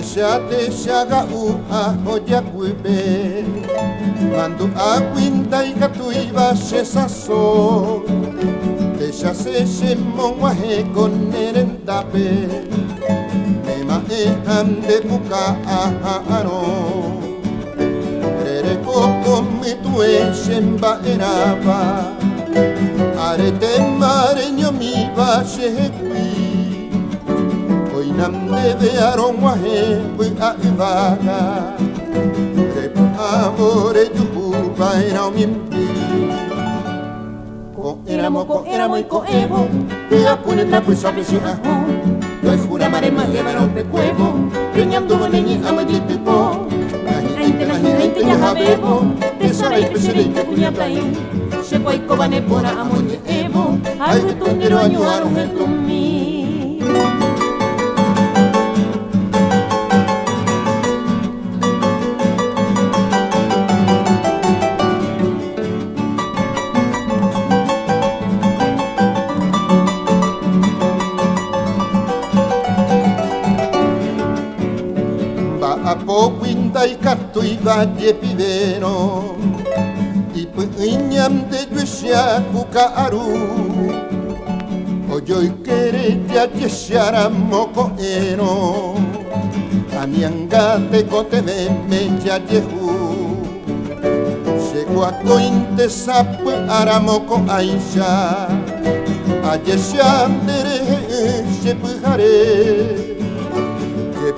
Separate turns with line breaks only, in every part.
Deixate chaga a hoja cuibe Mando a quinta e catuiva chesaço Deixa se chemon a reconerendape Nema e ande buka a aron Rere coco mi tu e chemba erava Arete mare nyomi va chequi Nam deve aroma he we a ivaga Repu amore tu vai na mimpi Ko eramo y ko evo E a puneta pues sabe si aho Doi fura mare ma levara un pecuevo Pinyam duvo neni ama di tipo Nahi ya habebo Tesara y pesere te punya play Se koi ko bane pora amoni evo Ai tu niro anyu arung etumi A pouco ainda e cato e vadia piveno E punham de duxaco caru Hoje eu querer te deixar a mocoeno A minha gata cote me te adjehu Chego a cointe sapo aramoco aisha A deixar de chepuhare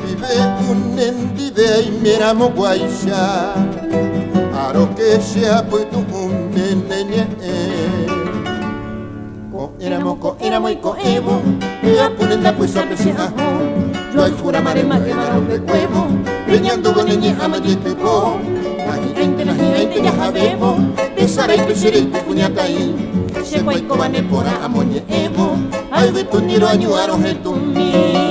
Pive unendive miramo guaisha Aro que se apueto unenenye Ko eramo y ko evo E a punenda pues a pese aho Yo ay fura mare ma mara un recuevo Riñando bonenye ama di tipo Nahi ya habebo Pesara y pesere y puñatai Se guay ko bane pora amonye evo Ay vitu niro anyu aro hetumi